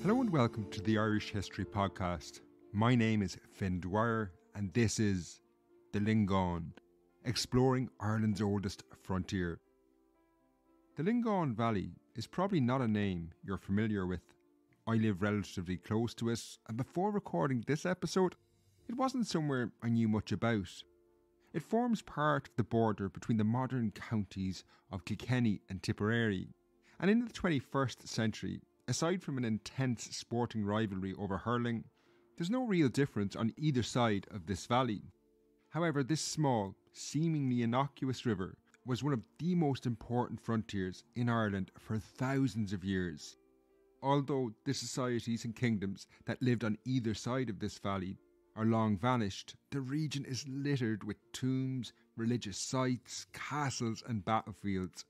Hello and welcome to the Irish History Podcast. My name is Finn Dwyer and this is the Lingaun, exploring Ireland's oldest frontier. The Lingaun Valley is probably not a name you're familiar with. I live relatively close to it, and before recording this episode, it wasn't somewhere I knew much about. It forms part of the border between the modern counties of Kilkenny and Tipperary, and in the 21st century, aside from an intense sporting rivalry over hurling, there's no real difference on either side of this valley. However, this small, seemingly innocuous river was one of the most important frontiers in Ireland for thousands of years. Although the societies and kingdoms that lived on either side of this valley are long vanished, the region is littered with tombs, religious sites, castles and battlefields.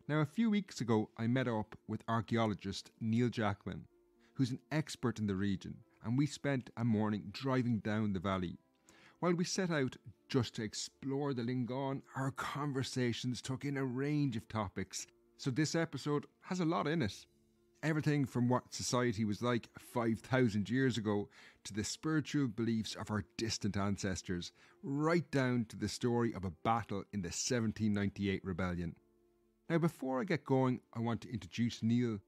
Now, a few weeks ago, I met up with archaeologist Neil Jackman, who's an expert in the region, and we spent a morning driving down the valley. While we set out just to explore the Lingaun, our conversations took in a range of topics, so this episode has a lot in it. Everything from what society was like 5,000 years ago to the spiritual beliefs of our distant ancestors, right down to the story of a battle in the 1798 rebellion. Now, before I get going, I want to introduce Neil.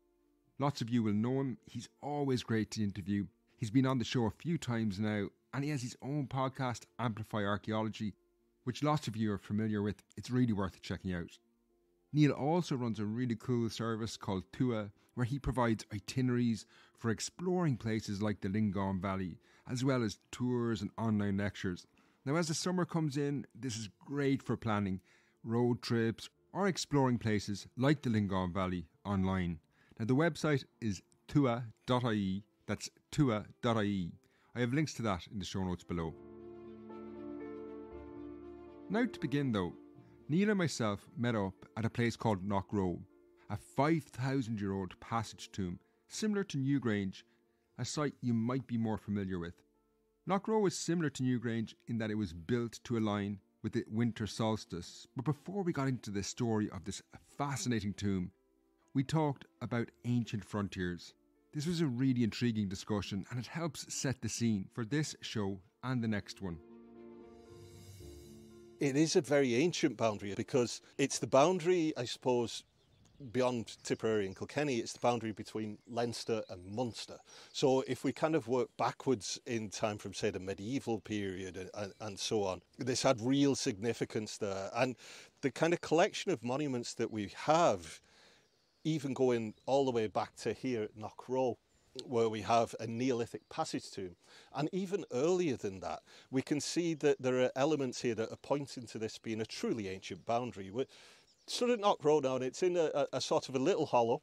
Lots of you will know him. He's always great to interview. He's been on the show a few times now, and he has his own podcast, Amplify Archaeology, which lots of you are familiar with. It's really worth checking out. Neil also runs a really cool service called Tua, where he provides itineraries for exploring places like the Lingaun Valley, as well as tours and online lectures. Now, as the summer comes in, this is great for planning road trips or exploring places like the Lingaun Valley online. Now, the website is tua.ie, that's tua.ie. I have links to that in the show notes below. Now, to begin though, Neil and myself met up at a place called Knockrow, a 5,000-year-old passage tomb similar to Newgrange, a site you might be more familiar with. Knockrow is similar to Newgrange in that it was built to align with the winter solstice, but before we got into the story of this fascinating tomb, we talked about ancient frontiers. This was a really intriguing discussion and it helps set the scene for this show and the next one. It is a very ancient boundary because it's the boundary, I suppose, beyond Tipperary and Kilkenny, it's the boundary between Leinster and Munster. So if we kind of work backwards in time from, say, the medieval period and so on, this had real significance there. And the kind of collection of monuments that we have, even going all the way back to here at Knockrow, where we have a Neolithic passage tomb. And even earlier than that, we can see that there are elements here that are pointing to this being a truly ancient boundary. We're stood at Knockrow now, and it's in a sort of a little hollow,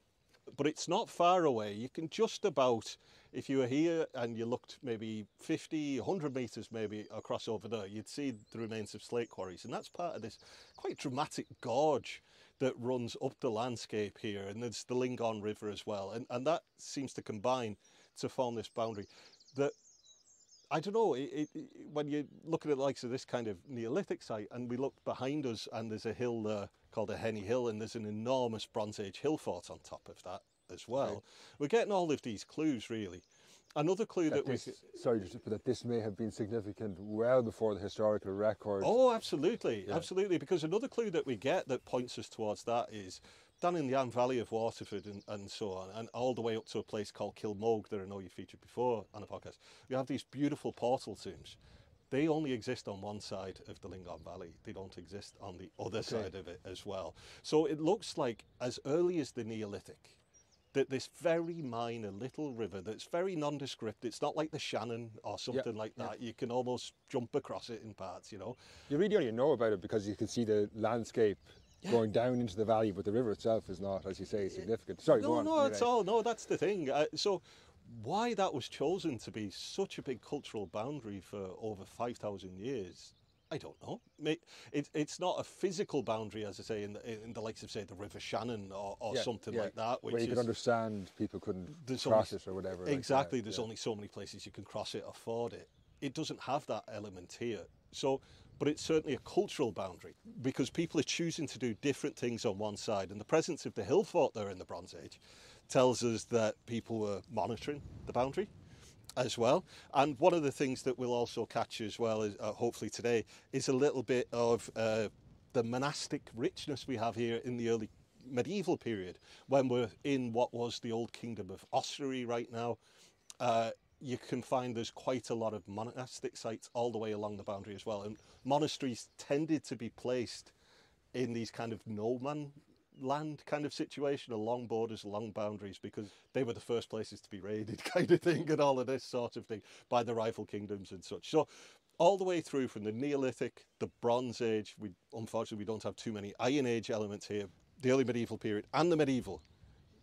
but it's not far away. You can just about, if you were here and you looked maybe 50, 100 metres maybe across over there, you'd see the remains of slate quarries. And that's part of this quite dramatic gorge that runs up the landscape here, and there's the Lingaun River as well, and that seems to combine to form this boundary that, I don't know, when you look at it like this kind of Neolithic site, and we look behind us and there's a hill there called a Henny Hill, and there's an enormous Bronze Age hill fort on top of that as well. Right. We're getting all of these clues, really. Another clue that that this may have been significant well before the historical record. Oh, absolutely, yeah. Absolutely, because another clue that we get that points us towards that is down in the Anne Valley of Waterford and so on, and all the way up to a place called Kilmogue that I know you featured before on the podcast. We have these beautiful portal tombs. They only exist on one side of the Lingaun Valley. They don't exist on the other side of it as well. So it looks like as early as the Neolithic, that this very minor little river that's very nondescript, it's not like the Shannon or something like that. You can almost jump across it in parts, you know. You really only know about it because you can see the landscape going down into the valley, but the river itself is not, as you say, significant. Sorry, go on. No, it's all. No, that's the thing. So why that was chosen to be such a big cultural boundary for over 5,000 years, I don't know. It's not a physical boundary, as I say, in the likes of, say, the River Shannon or something like that. Where you could understand people couldn't cross it or whatever. Exactly. Like that, there's only so many places you can cross it or ford it. It doesn't have that element here. So, but it's certainly a cultural boundary because people are choosing to do different things on one side. And the presence of the hill fort there in the Bronze Age, tells us that people were monitoring the boundary as well. And one of the things that we'll also catch as well, is, hopefully today, is a little bit of the monastic richness we have here in the early medieval period, when we're in what was the old kingdom of Ossory right now. You can find there's quite a lot of monastic sites all the way along the boundary as well. And monasteries tended to be placed in these kind of no man land kind of situation, along borders, along boundaries, because they were the first places to be raided kind of thing, and all of this sort of thing by the rival kingdoms and such. So all the way through from the Neolithic, the Bronze Age, unfortunately we don't have too many Iron Age elements here, the early medieval period and the medieval,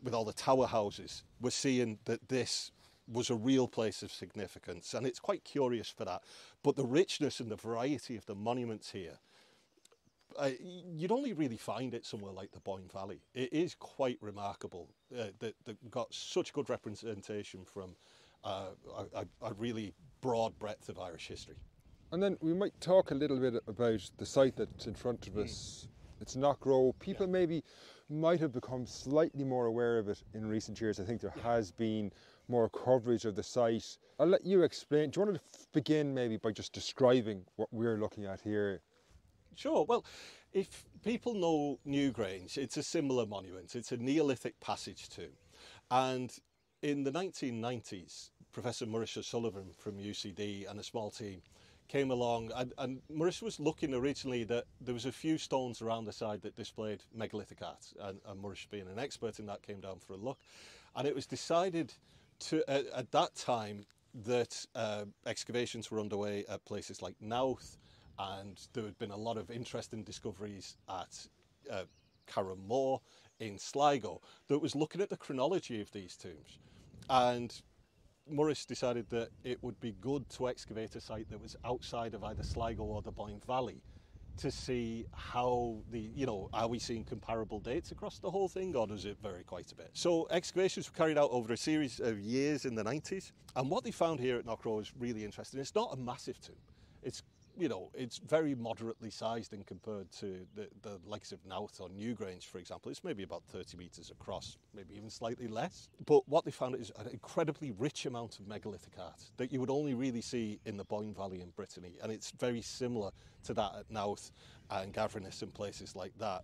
with all the tower houses, we're seeing that this was a real place of significance, and it's quite curious for that. But the richness and the variety of the monuments here, you'd only really find it somewhere like the Boyne Valley. It is quite remarkable that we've got such good representation from a really broad breadth of Irish history. And then we might talk a little bit about the site that's in front of us. It's Knockrow. People maybe might have become slightly more aware of it in recent years. I think there has been more coverage of the site. I'll let you explain. Do you want to begin maybe by just describing what we're looking at here? Sure. Well, if people know Newgrange, it's a similar monument. It's a Neolithic passage tomb. And in the 1990s, Professor Maurice O'Sullivan from UCD and a small team came along, and Maurice was looking originally that there was a few stones around the side that displayed megalithic art, and Maurice, being an expert in that, came down for a look. And it was decided to, at that time, that excavations were underway at places like Knowth, and there had been a lot of interesting discoveries at Carramore in Sligo that was looking at the chronology of these tombs. And Maurice decided that it would be good to excavate a site that was outside of either Sligo or the Boyne Valley to see how are we seeing comparable dates across the whole thing, or does it vary quite a bit? So excavations were carried out over a series of years in the 90s, and what they found here at Knockrow is really interesting. It's not a massive tomb. It's very moderately sized in compared to the likes of Knowth or Newgrange, for example. It's maybe about 30 metres across, maybe even slightly less. But what they found is an incredibly rich amount of megalithic art that you would only really see in the Boyne Valley in Brittany. And it's very similar to that at Knowth and Gavrinis and places like that.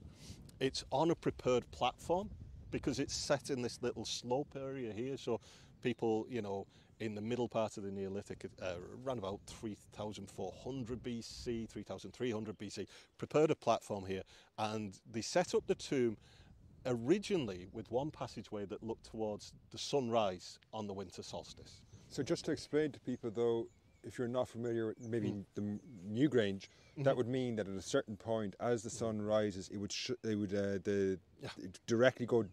It's on a prepared platform because it's set in this little slope area here. So people, in the middle part of the Neolithic, around about 3,400 BC, 3,300 BC, prepared a platform here, and they set up the tomb originally with one passageway that looked towards the sunrise on the winter solstice. So just to explain to people, though, if you're not familiar with maybe the Newgrange, that would mean that at a certain point, as the sun rises, it would directly go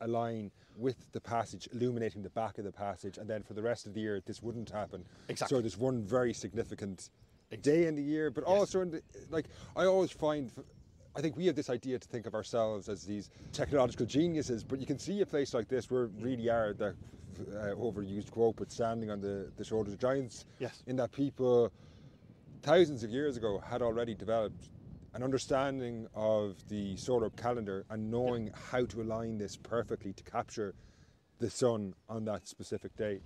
a line with the passage, illuminating the back of the passage, and then for the rest of the year, this wouldn't happen. Exactly. So there's one very significant day in the year, but also I always find. I think we have this idea to think of ourselves as these technological geniuses, but you can see a place like this, we really are the overused quote, but standing on the shoulders of giants. Yes. In that people thousands of years ago had already developed an understanding of the solar calendar and knowing how to align this perfectly to capture the sun on that specific day.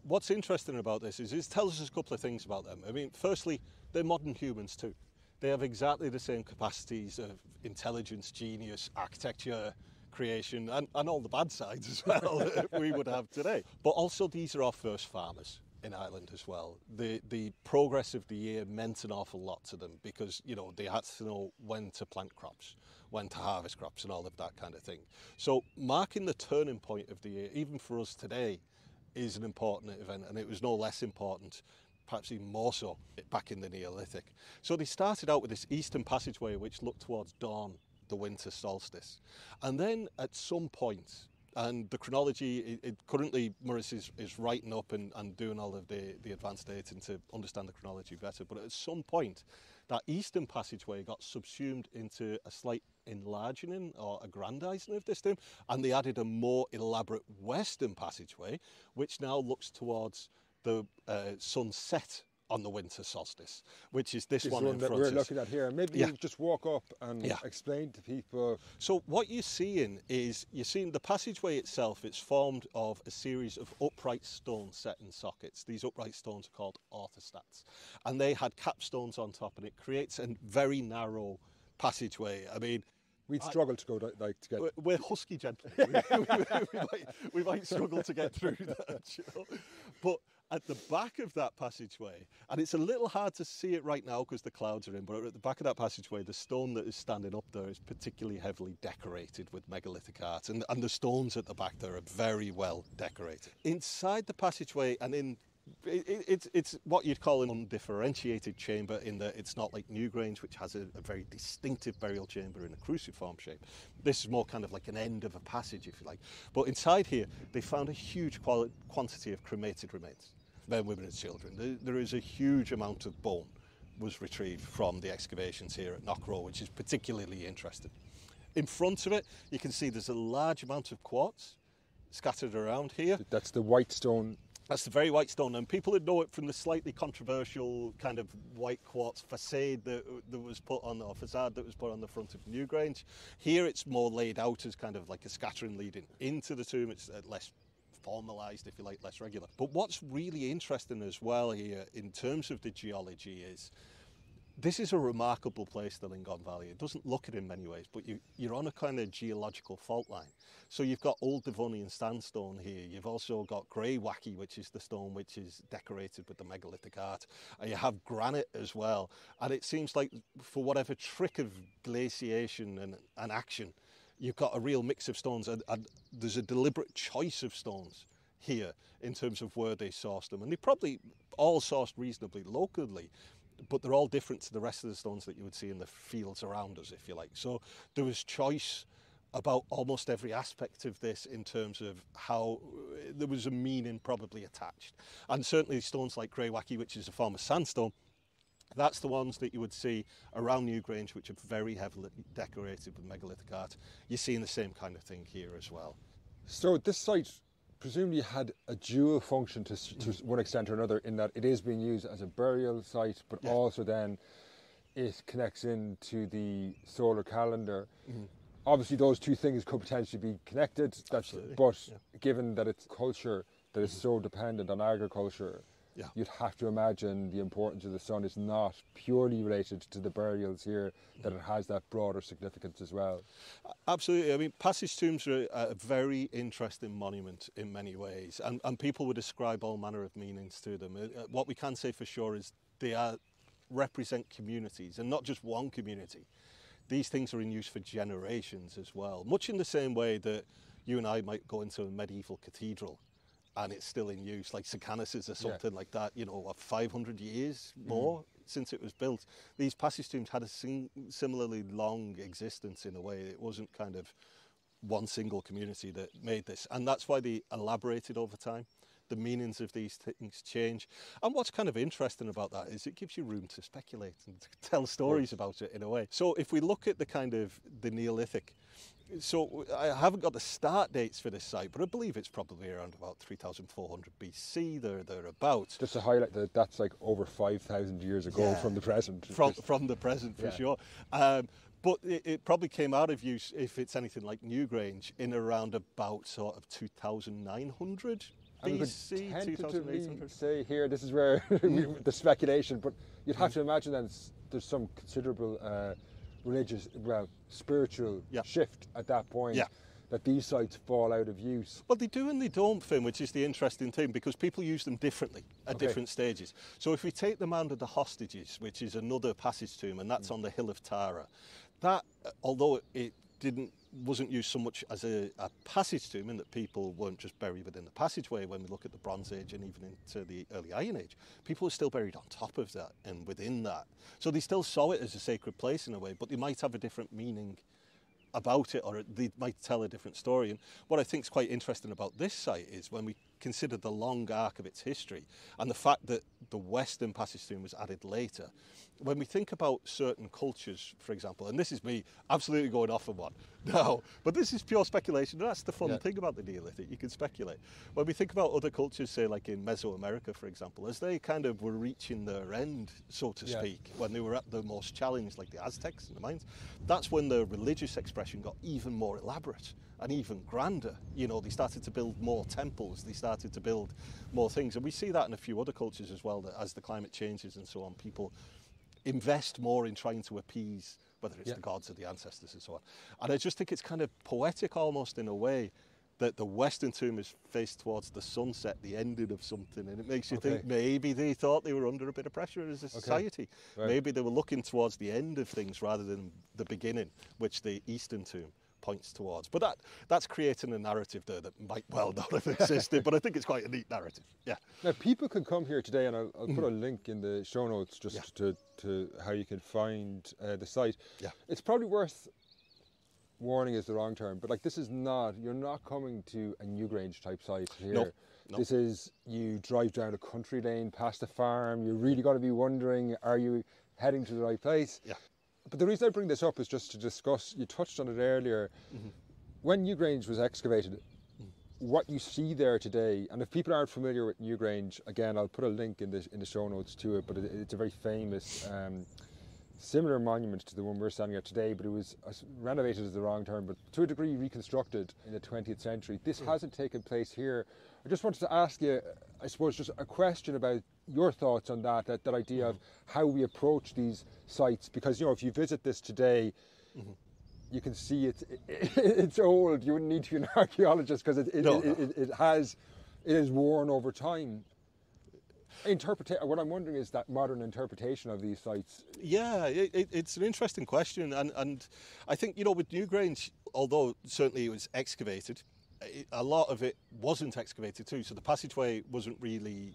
What's interesting about this is it tells us a couple of things about them. I mean, firstly, they're modern humans too. They have exactly the same capacities of intelligence, genius, architecture, creation, and all the bad sides as well that we would have today. But also, these are our first farmers in Ireland as well. The progress of the year meant an awful lot to them because, they had to know when to plant crops, when to harvest crops, and all of that kind of thing. So marking the turning point of the year, even for us today, is an important event, and it was no less important, perhaps even more so, back in the Neolithic. So they started out with this eastern passageway which looked towards dawn, the winter solstice. And then at some point, and the chronology, currently Maurice is writing up and doing all of the advanced dating to understand the chronology better, but at some point, that eastern passageway got subsumed into a slight enlarging or aggrandizing of this tomb, and they added a more elaborate western passageway, which now looks towards the sunset on the winter solstice, which is this This one in that front we're of us. looking at here. Maybe Yeah. you just walk up and explain to people. So what you're seeing is, you're seeing the passageway itself. It's formed of a series of upright stones set in sockets. These upright stones are called orthostats, and they had capstones on top, and it creates a very narrow passageway. I mean, We'd struggle to go to get. we're husky gentlemen. we might struggle to get through that, you know? But at the back of that passageway, and it's a little hard to see it right now because the clouds are in, but at the back of that passageway, the stone that is standing up there is particularly heavily decorated with megalithic art, and the stones at the back there are very well decorated. Inside the passageway, and it's what you'd call an undifferentiated chamber, in that it's not like Newgrange, which has a very distinctive burial chamber in a cruciform shape. This is more kind of like an end of a passage, if you like. But inside here, they found a huge quantity of cremated remains, men, women and children. There is a huge amount of bone was retrieved from the excavations here at Knockrow, which is particularly interesting. In front of it, you can see there's a large amount of quartz scattered around here. That's the white stone. That's the very white stone, and people would know it from the slightly controversial kind of white quartz facade that was put on, or facade that was put on the front of Newgrange. Here it's more laid out as kind of like a scattering leading into the tomb. It's less formalised, if you like, less regular. But what's really interesting as well here in terms of the geology is, this is a remarkable place, the Lingaun Valley. It doesn't look it in many ways, but you're on a kind of geological fault line. So you've got old Devonian sandstone here. You've also got grey wacky, which is the stone which is decorated with the megalithic art. And you have granite as well. And it seems like, for whatever trick of glaciation and action, you've got a real mix of stones. And there's a deliberate choice of stones here in terms of where they sourced them. And they probably all sourced reasonably locally, but they're all different to the rest of the stones that you would see in the fields around us, if you like. So there was choice about almost every aspect of this, in terms of how there was a meaning probably attached. And certainly stones like grey wacky, which is a form of sandstone, that's the ones that you would see around Newgrange, which are very heavily decorated with megalithic art. You're seeing the same kind of thing here as well. So this site presumably had a dual function to one extent or another, in that it is being used as a burial site, but also then it connects into the solar calendar. Obviously those two things could potentially be connected, but given that it's culture that is so dependent on agriculture, you'd have to imagine the importance of the sun is not purely related to the burials here, that it has that broader significance as well. Absolutely. I mean, passage tombs are a very interesting monument in many ways, and people would ascribe all manner of meanings to them. What we can say for sure is they represent communities, and not just one community. These things are in use for generations as well, much in the same way that you and I might go into a medieval cathedral and it's still in use, like St Canice's or something like that, you know, 500 years more since it was built. These passage tombs had a similarly long existence in a way. It wasn't kind of one single community that made this, and that's why they elaborated over time. The meanings of these things change. And what's kind of interesting about that is it gives you room to speculate and to tell stories about it in a way. So if we look at the kind of the Neolithic, so I haven't got the start dates for this site, but I believe it's probably around about 3,400 BC, thereabouts. Just to highlight that that's like over 5,000 years ago from the present. From the present, for sure. But it probably came out of use, if it's anything like Newgrange, in around about sort of 2,900 BC, I would 2,800. say here, this is where the speculation, but you'd have to imagine that there's some considerable religious, spiritual shift at that point, that these sites fall out of use. Well, they do and they don't, Finn, which is the interesting thing, because people use them differently at different stages. So if we take the Mound of the Hostages, which is another passage tomb, and that's on the Hill of Tara, that, although it wasn't used so much as a passage tomb, in that people weren't just buried within the passageway. When we look at the Bronze Age and even into the early Iron Age, people were still buried on top of that and within that. So they still saw it as a sacred place in a way, but they might have a different meaning about it, or they might tell a different story. And what I think is quite interesting about this site is when we consider the long arc of its history and the fact that the Western passage tomb was added later, when we think about certain cultures, for example, and this is me absolutely going off on one now, but this is pure speculation. That's the fun thing about the Neolithic. You can speculate. When we think about other cultures, say like in Mesoamerica, for example, as they kind of were reaching their end, so to speak, when they were at the most challenged, like the Aztecs and the Mayans, that's when the religious expression got even more elaborate and even grander. You know, they started to build more temples, they started to build more things. And we see that in a few other cultures as well, that as the climate changes and so on, people invest more in trying to appease, whether it's the gods or the ancestors and so on. And I just think it's kind of poetic almost in a way that the Western tomb is faced towards the sunset, the ending of something, and it makes you think maybe they thought they were under a bit of pressure as a society. Right. Maybe they were looking towards the end of things rather than the beginning, which the Eastern tomb points towards. But that's creating a narrative there that might well not have existed, but I think it's quite a neat narrative. Yeah. Now, people can come here today, and I'll put a link in the show notes just to how you can find the site. Yeah. It's probably worth warning is the wrong term, but like this is not, you're not coming to a Newgrange type site here. No. This is, you drive down a country lane past a farm, you're really going to be wondering, are you heading to the right place? Yeah. But the reason I bring this up is just to discuss, you touched on it earlier, when Newgrange was excavated, what you see there today, and if people aren't familiar with Newgrange, again, I'll put a link in the show notes to it, but it's a very famous, similar monument to the one we're standing at today, but it was renovated is the wrong term, but to a degree reconstructed in the 20th century. This hasn't taken place here. I just wanted to ask you, I suppose, just a question about your thoughts on that idea of how we approach these sites, because, you know, if you visit this today, you can see it's old. You wouldn't need to be an archaeologist because it is worn over time. What I'm wondering is that modern interpretation of these sites. Yeah, it's an interesting question, and I think, you know, with Newgrange, although certainly it was excavated, a lot of it wasn't excavated too. So the passageway wasn't really,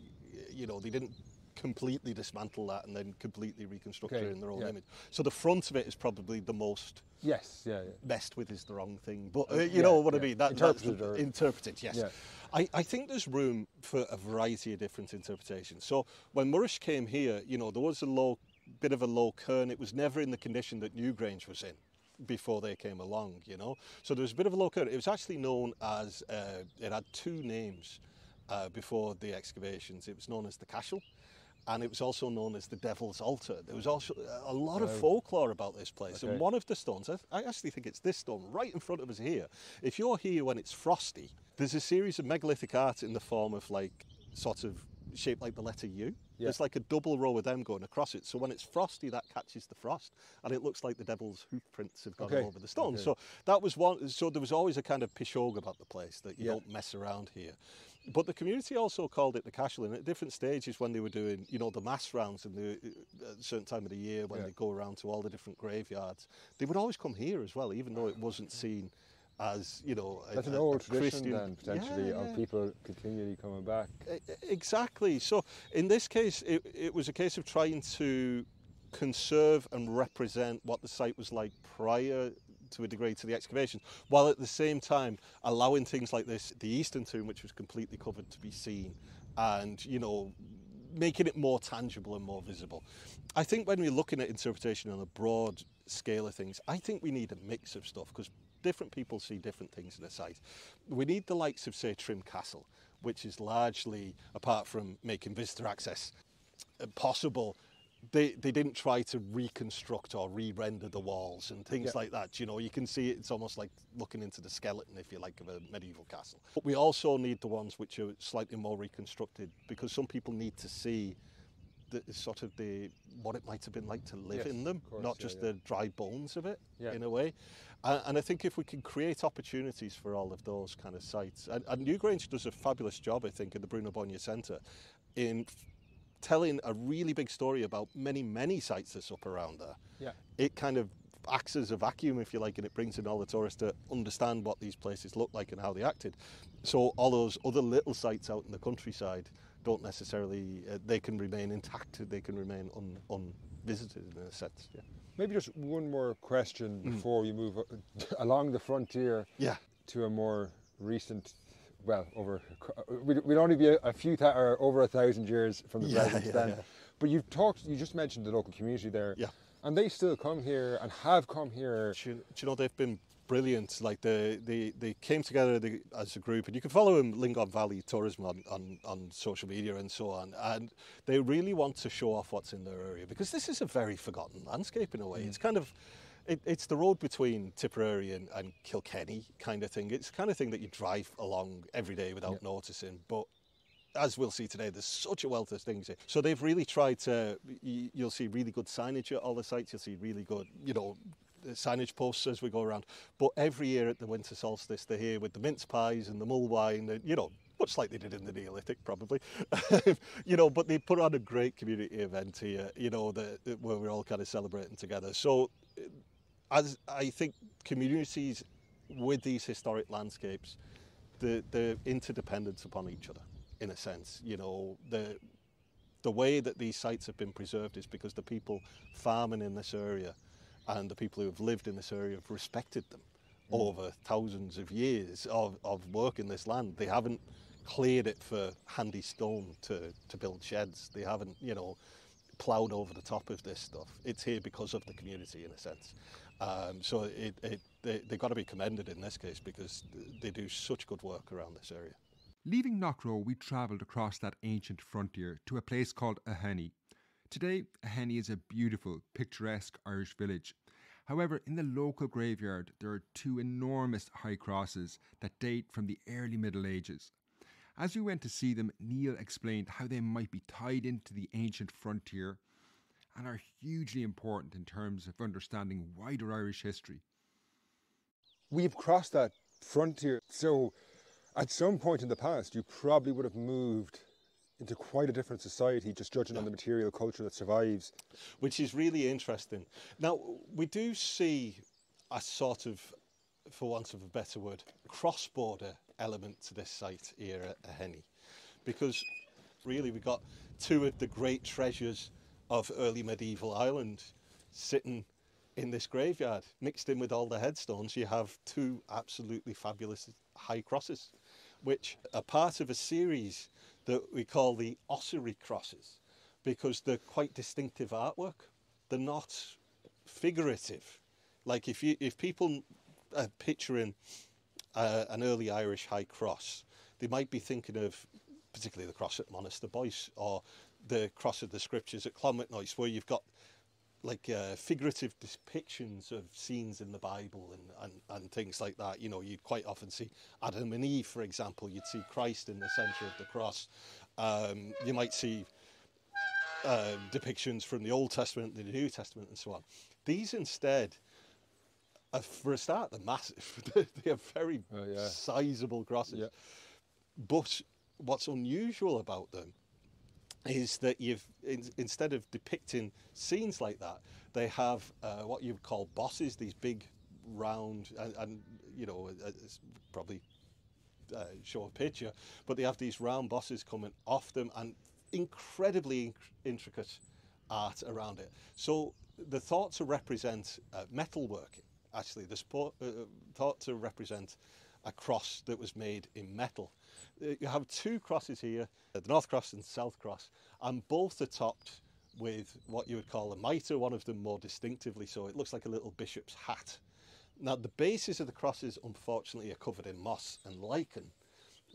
you know, they didn't completely dismantle that and then completely reconstruct it in their own image. So the front of it is probably the most messed with is the wrong thing, but you know what I mean. Interpreted, yes. Yeah. I think there's room for a variety of different interpretations. So when Murrish came here, you know, there was a bit of a low cairn. It was never in the condition that Newgrange was in before they came along, you know. So there was a bit of a low cairn. It was actually known as, it had two names before the excavations. It was known as the Cashel, and it was also known as the Devil's Altar. There was also a lot of folklore about this place. And one of the stones, I actually think it's this stone right in front of us here. If you're here when it's frosty, there's a series of megalithic art in the form of like sort of shaped like the letter U. Yeah. There's like a double row of them going across it. So when it's frosty, that catches the frost, and it looks like the devil's hoof prints have gone over the stone. So that was one. So there was always a kind of pishog about the place that you don't mess around here. But the community also called it the Cashel, and at different stages when they were doing, you know, the mass rounds at a certain time of the year when they go around to all the different graveyards, they would always come here as well, even though it wasn't seen as, you know, that's an old tradition then, potentially, of people continually coming back. Exactly. So in this case, it was a case of trying to conserve and represent what the site was like prior to a degree to the excavations, while at the same time allowing things like this, the Eastern tomb, which was completely covered, to be seen, and, you know, making it more tangible and more visible. I think when we're looking at interpretation on a broad scale of things, I think we need a mix of stuff, because different people see different things in a site. We need the likes of, say, Trim Castle, which is largely, apart from making visitor access possible, they didn't try to reconstruct or re-render the walls and things like that. You know, you can see it's almost like looking into the skeleton, if you like, of a medieval castle. But we also need the ones which are slightly more reconstructed, because some people need to see what it might have been like to live in them, not just the dry bones of it, in a way. And I think if we can create opportunities for all of those kind of sites, and Newgrange does a fabulous job, I think, in the Bruno Bonnier Centre, in telling a really big story about many sites that's up around there. Yeah. It kind of acts as a vacuum, if you like, and it brings in all the tourists to understand what these places look like and how they acted. So all those other little sites out in the countryside don't necessarily, they can remain intact, they can remain unvisited in a sense. Yeah. Maybe just one more question before we move along the frontier to a more recent well, we'd only be a few or over 1,000 years from the present then. But you just mentioned the local community there, and they still come here and have come here. Do you know, they've been brilliant. Like they came together as a group, and you can follow them, Lingaun Valley Tourism, on social media and so on. And they really want to show off what's in their area, because this is a very forgotten landscape in a way. It's kind of, it's the road between Tipperary and Kilkenny kind of thing. It's the kind of thing that you drive along every day without noticing. But as we'll see today, there's such a wealth of things here. So they've really tried to, you'll see really good signage at all the sites. You'll see really good, signage posts as we go around. But every year at the winter solstice, they're here with the mince pies and the mull wine, much like they did in the Neolithic, probably. But they put on a great community event here, where we're all kind of celebrating together. So as I think communities with these historic landscapes, the interdependence upon each other, in a sense. The way that these sites have been preserved is because the people farming in this area and the people who have lived in this area have respected them over thousands of years of work in this land. They haven't cleared it for handy stone to build sheds. They haven't, ploughed over the top of this stuff. It's here because of the community, in a sense. So they've got to be commended in this case, because they do such good work around this area. Leaving Knockrow, we travelled across that ancient frontier to a place called Aheny. Today, Aheny is a beautiful, picturesque Irish village. However, in the local graveyard, there are two enormous high crosses that date from the early Middle Ages. As we went to see them, Neil explained how they might be tied into the ancient frontier and are hugely important in terms of understanding wider Irish history. We've crossed that frontier, so at some point in the past, you probably would have moved into quite a different society, just judging on the material culture that survives. Which is really interesting. Now, we do see a sort of, for want of a better word, cross-border element to this site here at Aheny, because really we've got two of the great treasures of early medieval Ireland sitting in this graveyard. Mixed in with all the headstones, you have two absolutely fabulous high crosses, which are part of a series that we call the ossuary crosses, because they're quite distinctive artwork. They're not figurative. Like if people are picturing an early Irish high cross, they might be thinking of particularly the cross at Monaster Boyce or the cross of the scriptures at Clonmacnoise, where you've got like figurative depictions of scenes in the Bible and things like that. You'd quite often see Adam and Eve, for example. You'd see Christ in the centre of the cross. You might see depictions from the Old Testament, the New Testament, and so on. These instead, for a start, they're massive. They are very sizable crosses. Yeah. But what's unusual about them is that instead of depicting scenes like that, they have what you would call bosses, these big round, and it's probably show a picture, but they have these round bosses coming off them and incredibly intricate art around it. So they're thought to represent metalworking, actually. They're thought to represent a cross that was made in metal. You have two crosses here, the North Cross and South Cross, and both are topped with what you would call a mitre, one of them more distinctively so. It looks like a little bishop's hat. Now, the bases of the crosses, unfortunately, are covered in moss and lichen,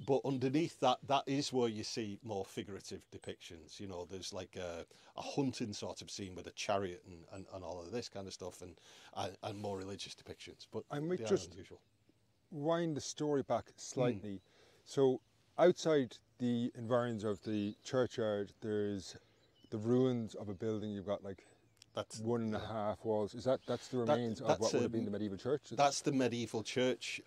but underneath that is where you see more figurative depictions. There's like a hunting sort of scene with a chariot and all of this kind of stuff, and more religious depictions. But I might they just are unusual. Wind the story back slightly. So outside the environs of the churchyard, there's the ruins of a building. You've got that's 1.5 walls. That's the remains of what would have been the medieval church? That's the medieval church,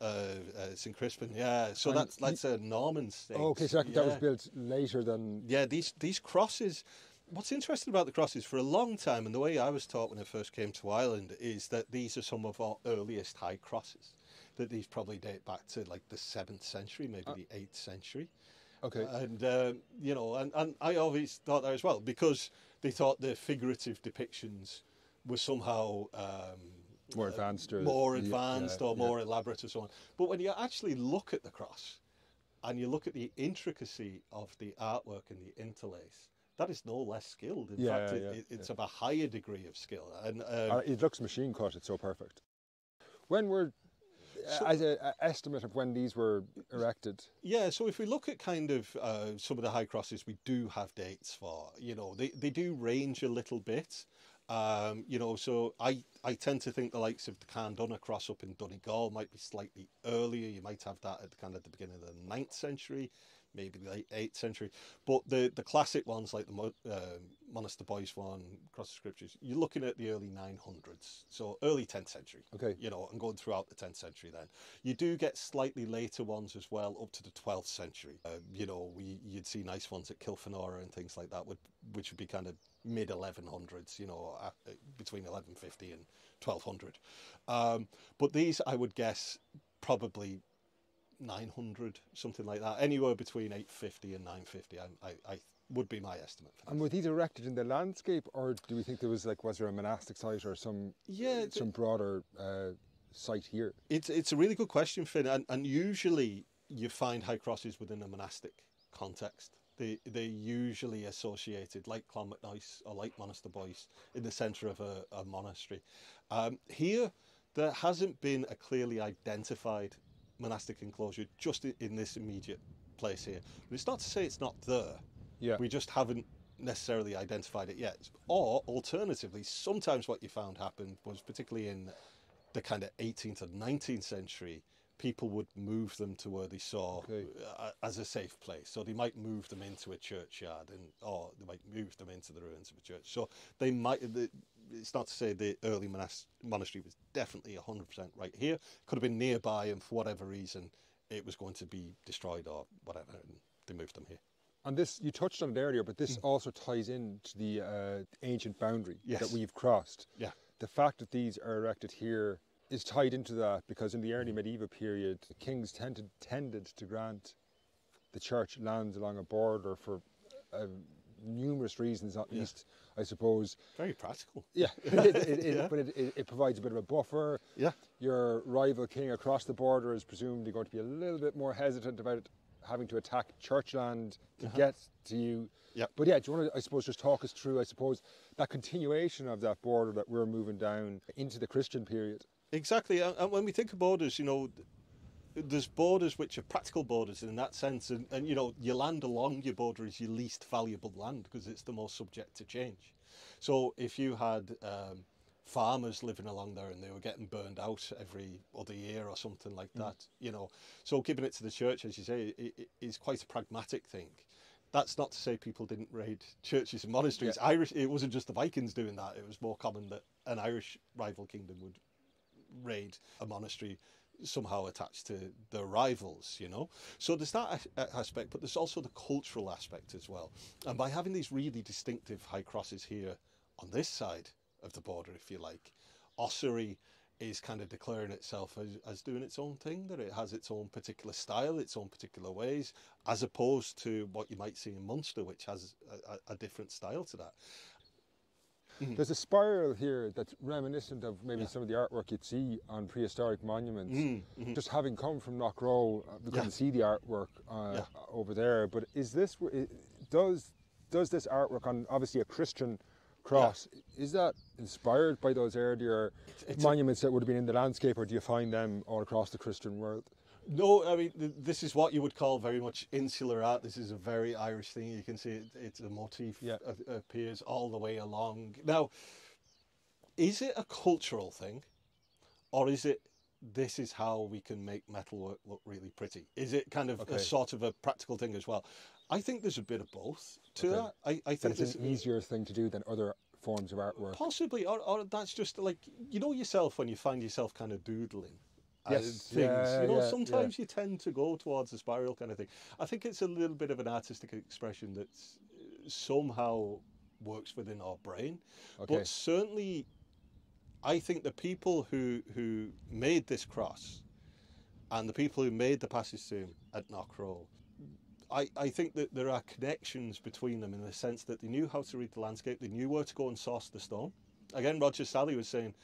St Crispin. Yeah. So that's a Norman state. Oh, okay, so that was built later than. Yeah. These crosses. What's interesting about the crosses for a long time, and the way I was taught when I first came to Ireland, is that these are some of our earliest high crosses. That these probably date back to like the 7th century, maybe the 8th century. Okay. And, and I always thought that as well, because they thought the figurative depictions were somehow more advanced or more elaborate or so on. But when you actually look at the cross, and you look at the intricacy of the artwork and the interlace, that is no less skilled. In fact, it's of a higher degree of skill. And it looks machine cut. It's so perfect. When were, as an estimate of when these were erected? Yeah, so if we look at kind of some of the high crosses, we do have dates for. They do range a little bit. So I tend to think the likes of the Carndunna cross up in Donegal might be slightly earlier. You might have that at kind of the beginning of the 9th century, maybe the late 8th century. But the classic ones like the Monaster Boyce one, Cross of Scriptures, you're looking at the early 900s, so early 10th century. Okay. And going throughout the 10th century then. You do get slightly later ones as well, up to the 12th century. You'd see nice ones at Kilfenora and things like that, which would be kind of mid 1100s, between 1150 and 1200. But these, I would guess, probably 900, something like that. Anywhere between 850 and 950, I would be my estimate. And were these erected in the landscape, or do we think there was there a monastic site or some broader site here? It's a really good question, Finn, and usually you find high crosses within a monastic context. They're usually associated, like Clonmacnoise or like Monaster Boyce, in the centre of a monastery. Here, there hasn't been a clearly identified monastic enclosure just in this immediate place here. But it's not to say it's not there. Yeah. We just haven't necessarily identified it yet. Or, alternatively, sometimes what you found happened was, particularly in the kind of 18th and 19th century, people would move them to where they saw as a safe place. So they might move them into a churchyard, or they might move them into the ruins of a church. So they might. It's not to say the early monastery was definitely 100% right here. Could have been nearby, and for whatever reason, it was going to be destroyed or whatever, and they moved them here. And this, you touched on it earlier, but this also ties into the ancient boundary that we've crossed. Yeah. The fact that these are erected here is tied into that, because in the early medieval period, kings tended to grant the church lands along a border for numerous reasons, not least, I suppose. Very practical. Yeah, but it provides a bit of a buffer. Yeah. Your rival king across the border is presumably going to be a little bit more hesitant about having to attack church land to get to you. Yeah. But do you want to, I suppose, just talk us through, I suppose, that continuation of that border that we're moving down into the Christian period? Exactly, and when we think of borders, there's borders which are practical borders in that sense, and your land along your border is your least valuable land because it's the most subject to change. So if you had farmers living along there and they were getting burned out every other year or something like that, so giving it to the church, as you say, is quite a pragmatic thing. That's not to say people didn't raid churches and monasteries. Yeah. It wasn't just the Vikings doing that. It was more common that an Irish rival kingdom would raid a monastery somehow attached to their rivals, So there's that aspect, but there's also the cultural aspect as well. And by having these really distinctive high crosses here on this side of the border, if you like, Ossory is kind of declaring itself as doing its own thing, that it has its own particular style, its own particular ways, as opposed to what you might see in Munster, which has a different style to that. There's a spiral here that's reminiscent of maybe some of the artwork you'd see on prehistoric monuments. Just having come from Knockrow, we couldn't see the artwork over there. But does this artwork on obviously a Christian cross, is that inspired by those earlier monuments that would have been in the landscape, or do you find them all across the Christian world? No, I mean, this is what you would call very much insular art. This is a very Irish thing. You can see it's a motif appears all the way along. Now, is it a cultural thing, or is it this is how we can make metalwork look really pretty? Is it kind of a sort of a practical thing as well? I think there's a bit of both to that. I think it's an easier thing to do than other forms of artwork. Possibly, or that's just like, yourself when you find yourself kind of doodling. Things. Sometimes you tend to go towards the spiral kind of thing. I think it's a little bit of an artistic expression that somehow works within our brain. But certainly, I think the people who made this cross and the people who made the passage tomb at Knockrow, I think that there are connections between them in the sense that they knew how to read the landscape, they knew where to go and source the stone. Again, Roger Sally was saying,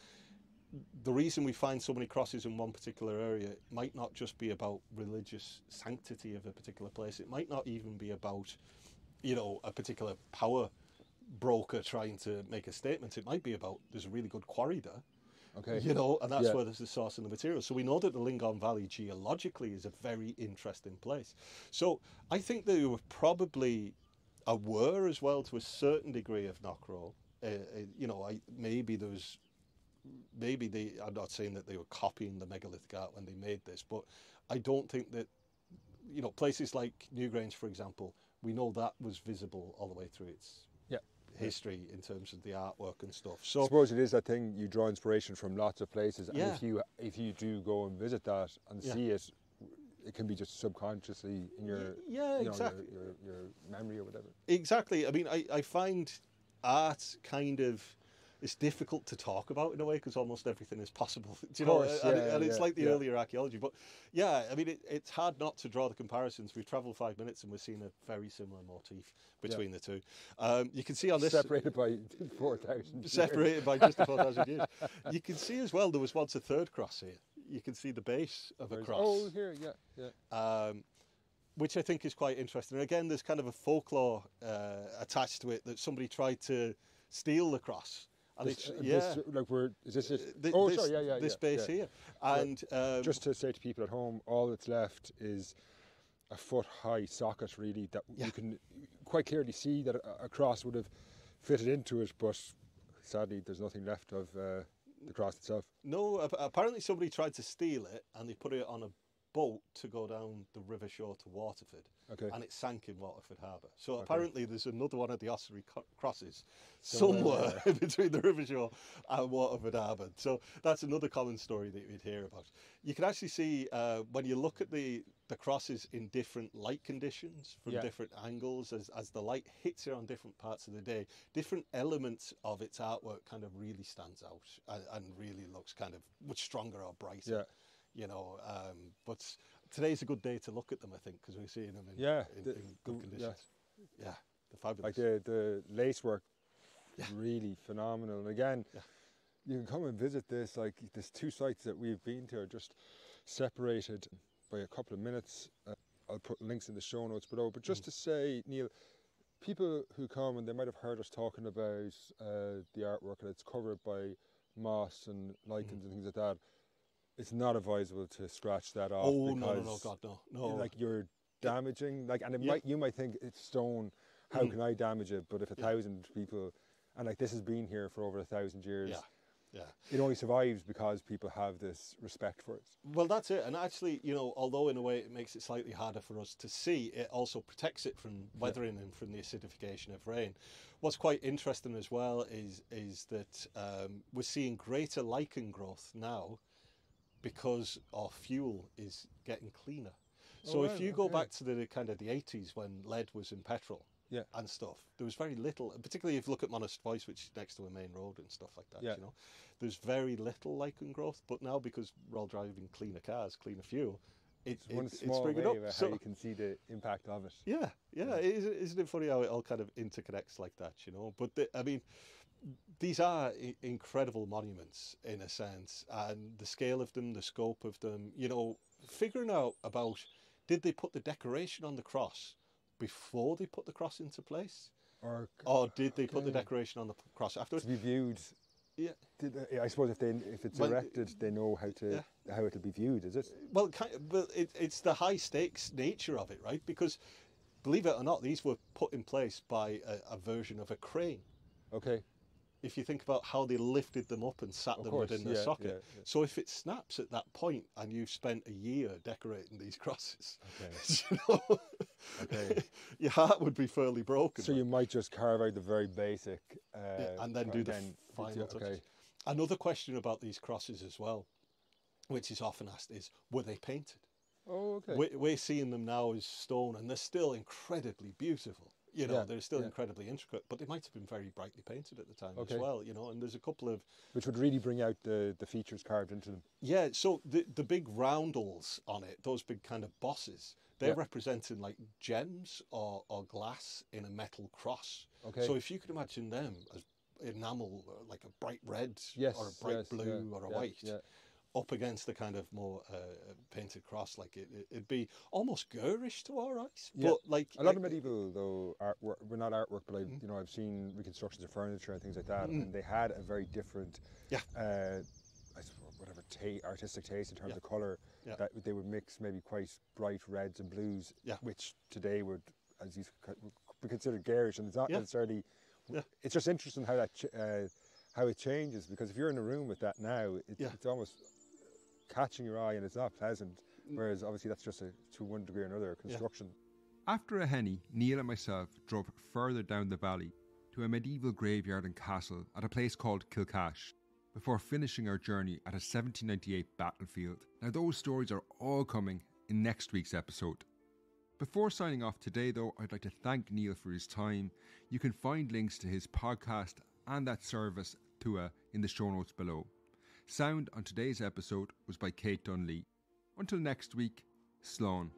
the reason we find so many crosses in one particular area might not just be about religious sanctity of a particular place. It might not even be about, a particular power broker trying to make a statement. It might be about there's a really good quarry there. Okay. And that's where there's the source of the material. So we know that the Lingaun Valley geologically is a very interesting place. So I think they were probably aware as well to a certain degree of Knockrow. I'm not saying that they were copying the megalithic art when they made this, but I don't think that, places like Newgrange, for example, we know that was visible all the way through its history in terms of the artwork and stuff. So I suppose it is that thing, you draw inspiration from lots of places, and Yeah. if you do go and visit that and see it, it can be just subconsciously in your exactly. your memory or whatever. Exactly. I mean, I find art kind of, it's difficult to talk about in a way because almost everything is possible. Do you know? Course, And it's like the earlier archaeology. But yeah, I mean, it's hard not to draw the comparisons. We've travelled 5 minutes and we're seeing a very similar motif between the two. You can see on this... Separated by 4,000 years. Separated by just 4,000 years. You can see as well, there was once a third cross here. You can see the base of a cross. Oh, here, yeah. Which I think is quite interesting. And again, there's kind of a folklore attached to it that somebody tried to steal the cross. And Is this it? This base here. And just to say to people at home, all that's left is a foot-high socket, really, that you can quite clearly see that a cross would have fitted into it, but sadly there's nothing left of the cross itself. No, apparently somebody tried to steal it and they put it on a boat to go down the river shore to Waterford, and it sank in Waterford Harbour. So apparently there's another one of the ossuary crosses somewhere between the river shore and Waterford Harbour. So that's another common story that you'd hear about. You can actually see when you look at the crosses in different light conditions from different angles, as the light hits it on different parts of the day, different elements of its artwork kind of really stands out and really looks kind of much stronger or brighter. But today's a good day to look at them, I think, because we're seeing them in good conditions. They're fabulous. Like the lace work is really phenomenal. And again, you can come and visit this. Like, there's two sites that we've been to are just separated by a couple of minutes. I'll put links in the show notes below. But just to say, Neil, people who come and they might have heard us talking about the artwork and it's covered by moss and lichens and things like that. It's not advisable to scratch that off. Oh, no, God, no. Like, you're damaging, like, and you might think it's stone, how can I damage it? But if 1,000 people, and like this has been here for over 1,000 years, it only survives because people have this respect for it. Well, that's it. And actually, although in a way it makes it slightly harder for us to see, it also protects it from weathering and from the acidification of rain. What's quite interesting as well is that we're seeing greater lichen growth now because our fuel is getting cleaner. So if you go back to the kind of the 80s when lead was in petrol and stuff, there was very little, particularly if you look at Monastervoice, which is next to a main road and stuff like that, there's very little lichen growth. But now, because we're all driving cleaner cars, cleaner fuel, it's springing up. How you can see the impact of it. Isn't it funny how it all kind of interconnects like that, But I mean, these are incredible monuments in a sense, and the scale of them, the scope of them, figuring out about, did they put the decoration on the cross before they put the cross into place? Or did they put the decoration on the cross afterwards? To be viewed. Yeah. I suppose if it's erected, they know how it'll be viewed, is it? Well, it's the high stakes nature of it, right? Because, believe it or not, these were put in place by a version of a crane. Okay. If you think about how they lifted them up and sat them within the socket. So if it snaps at that point and you've spent a year decorating these crosses, your heart would be fairly broken. So you might just carve out the very basic... and then do the final touches. Another question about these crosses as well, which is often asked, is, were they painted? Oh, okay. We're seeing them now as stone, and they're still incredibly beautiful. They're still incredibly intricate, but they might have been very brightly painted at the time as well, and there's a couple of... Which would really bring out the features carved into them. Yeah, so the big roundels on it, those big kind of bosses, they're representing like gems or glass in a metal cross. Okay. So if you could imagine them as enamel, like a bright red Yes, or a bright yes, blue yeah, or a yeah, white, yeah. up against the kind of more painted cross. Like it'd be almost garish to our eyes. Yeah. But like A lot of medieval though artwork, well, not artwork, but I've seen reconstructions of furniture and things like that, and they had a very different, Yeah. I suppose whatever artistic taste in terms Yeah. of colour. Yeah. That they would mix maybe quite bright reds and blues, Yeah. which today would, as you would be considered garish, and it's not Yeah. necessarily. Yeah. It's just interesting how that how it changes, because if you're in a room with that now, it's almost catching your eye and it's not pleasant. Whereas obviously that's just to one degree or another construction. After a henny, Neil and myself drove further down the valley to a medieval graveyard and castle at a place called Kilcash, before finishing our journey at a 1798 battlefield. Now those stories are all coming in next week's episode. Before signing off today though, I'd like to thank Neil for his time. You can find links to his podcast and that service, Tua, in the show notes below. Sound on today's episode was by Kate Dunley. Until next week, Slán.